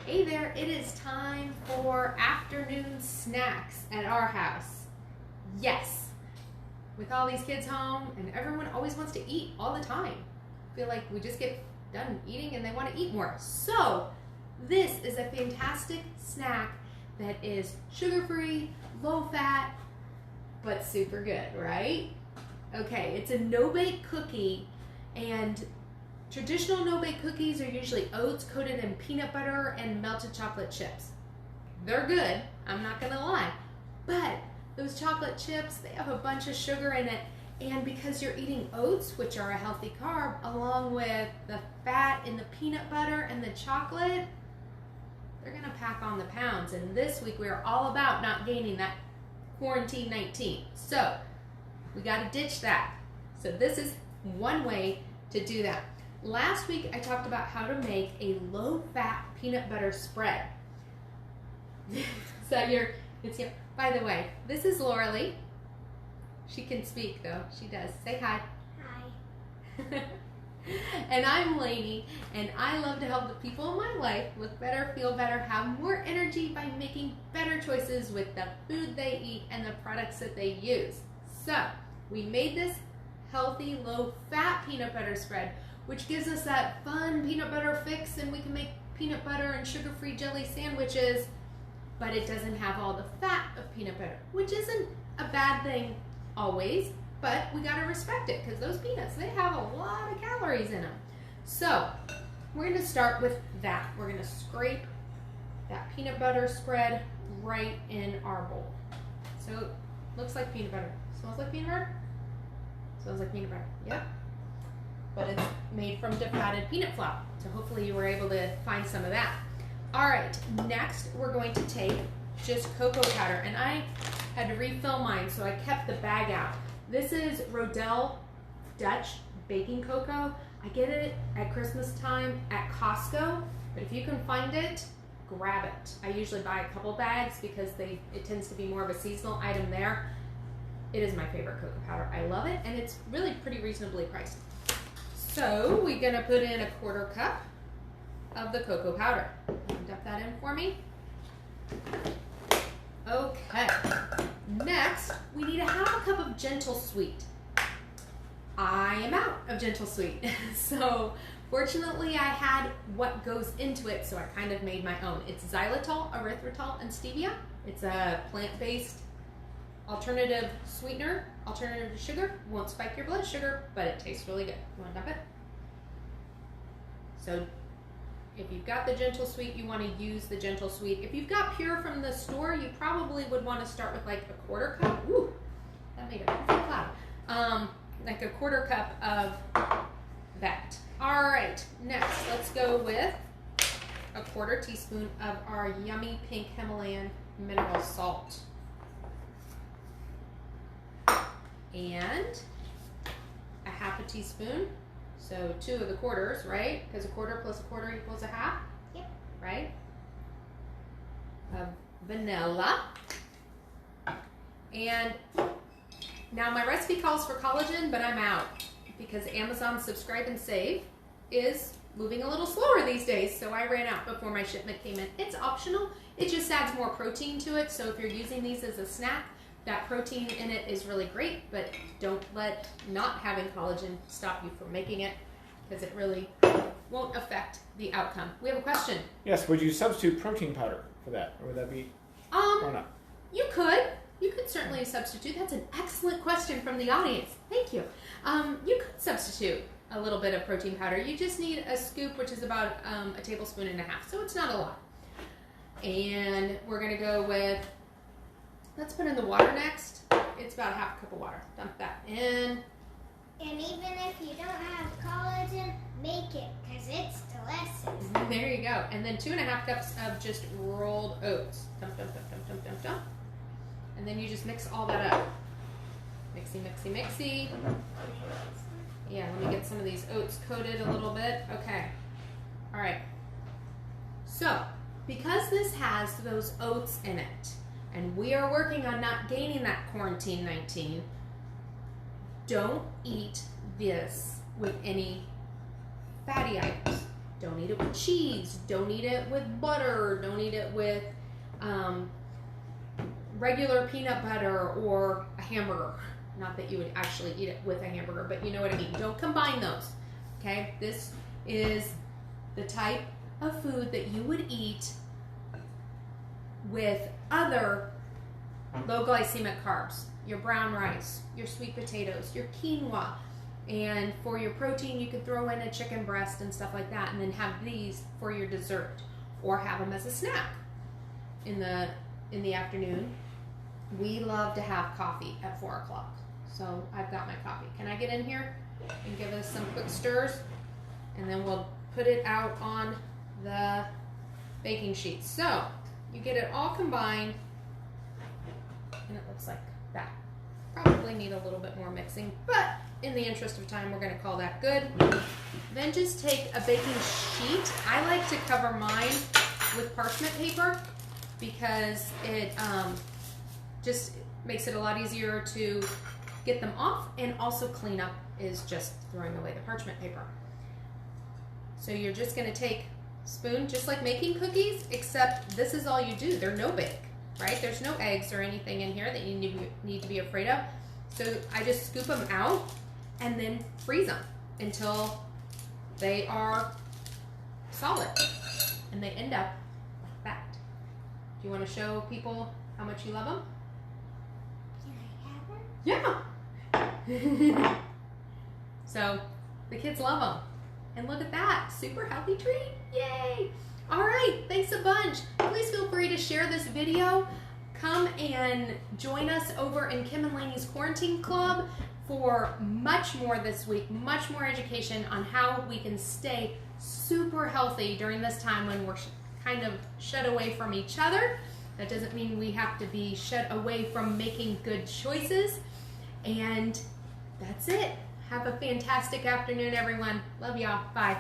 Hey there, it is time for afternoon snacks at our house. Yes, with all these kids home and everyone always wants to eat all the time. I feel like we just get done eating and they want to eat more. So this is a fantastic snack that is sugar-free, low-fat, but super good, right? Okay, it's a NoBake cookie, and traditional NoBake cookies are usually oats coated in peanut butter and melted chocolate chips. They're good, I'm not gonna lie, but those chocolate chips, they have a bunch of sugar in it, and because you're eating oats, which are a healthy carb, along with the fat in the peanut butter and the chocolate, they're gonna pack on the pounds. And this week we are all about not gaining that quarantine 19. So we gotta ditch that. So this is one way to do that. Last week I talked about how to make a low-fat peanut butter spread. By the way, this is Laura Lee. She can speak though, she does. Say hi. Hi. And I'm Lainey, and I love to help the people in my life look better, feel better, have more energy by making better choices with the food they eat and the products that they use. So we made this healthy, low-fat peanut butter spread, which gives us that fun peanut butter fix, and we can make peanut butter and sugar-free jelly sandwiches, but it doesn't have all the fat of peanut butter, which isn't a bad thing always, but we gotta respect it because those peanuts, they have a lot of calories in them. So we're gonna start with that. We're gonna scrape that peanut butter spread right in our bowl. So looks like peanut butter. Smells like peanut butter? Smells like peanut butter, yep. But it's made from defatted peanut flour. So hopefully you were able to find some of that. All right, next we're going to take just cocoa powder, and I had to refill mine, so I kept the bag out. This is Rodell Dutch baking cocoa. I get it at Christmas time at Costco, but if you can find it, grab it. I usually buy a couple bags because it tends to be more of a seasonal item there. It is my favorite cocoa powder. I love it, and it's really pretty reasonably priced. So we're gonna put in a 1/4 cup of the cocoa powder. Dump that in for me. Okay, next we need a 1/2 cup of Gentle Sweet. I am out of Gentle Sweet, so fortunately I had what goes into it, so I kind of made my own. It's xylitol, erythritol, and stevia. It's a plant-based alternative sweetener, alternative to sugar. Won't spike your blood sugar, but it tastes really good. You want to dump it? So if you've got the Gentle Sweet, you want to use the Gentle Sweet. If you've got Pure from the store, you probably would want to start with like a 1/4 cup. Ooh, that made a big cloud. Like a 1/4 cup of that. All right, next let's go with a 1/4 teaspoon of our yummy pink Himalayan mineral salt. And a 1/2 teaspoon, so 2 of the quarters, right? Because a 1/4 plus a 1/4 equals a 1/2. Yep. Right? Of vanilla. And now my recipe calls for collagen, but I'm out because Amazon Subscribe and Save is moving a little slower these days, so I ran out before my shipment came in. It's optional. It just adds more protein to it, so if you're using these as a snack, that protein in it is really great, but don't let not having collagen stop you from making it, because it really won't affect the outcome. We have a question. Yes, would you substitute protein powder for that, or would that be, or not? You could certainly substitute. That's an excellent question from the audience. Thank you. You could substitute a little bit of protein powder. You just need a scoop, which is about a tablespoon and a half, so it's not a lot. And we're gonna go with, let's put in the water next. It's about a 1/2 cup of water. Dump that in. And even if you don't have collagen, make it, because it's delicious. There you go. And then 2.5 cups of just rolled oats. Dump, dump, dump, dump, dump, dump, dump. And then you just mix all that up. Mixy, mixy, mixy. Yeah, let me get some of these oats coated a little bit. Okay. All right. So, because this has those oats in it, and we are working on not gaining that quarantine 19, don't eat this with any fatty items. Don't eat it with cheese. Don't eat it with butter. Don't eat it with regular peanut butter or a hamburger. Not that you would actually eat it with a hamburger, but you know what I mean. Don't combine those, okay? This is the type of food that you would eat with other low glycemic carbs. Your brown rice, your sweet potatoes, your quinoa. And for your protein, you could throw in a chicken breast and stuff like that, and then have these for your dessert, or have them as a snack in the afternoon. We love to have coffee at 4 o'clock. So I've got my coffee. Can I get in here and give us some quick stirs? And then we'll put it out on the baking sheet. So you get it all combined, and it looks like that. Probably need a little bit more mixing, but in the interest of time, we're going to call that good. Then just take a baking sheet. I like to cover mine with parchment paper because it just makes it a lot easier to get them off, and also clean up is just throwing away the parchment paper. So you're just going to take a spoon, just like making cookies, except this is all you do. They're no-bake, right? There's no eggs or anything in here that you need to be afraid of. So I just scoop them out and then freeze them until they are solid, and they end up like that. Do you want to show people how much you love them? Can I have them? Yeah. So the kids love them. And look at that, super healthy treat. Yay. All right, thanks a bunch. Please feel free to share this video. Come and join us over in Kim and Lainey's Quarantine Club for much more this week, much more education on how we can stay super healthy during this time when we're kind of shut away from each other. That doesn't mean we have to be shut away from making good choices. And that's it. Have a fantastic afternoon, everyone. Love y'all. Bye.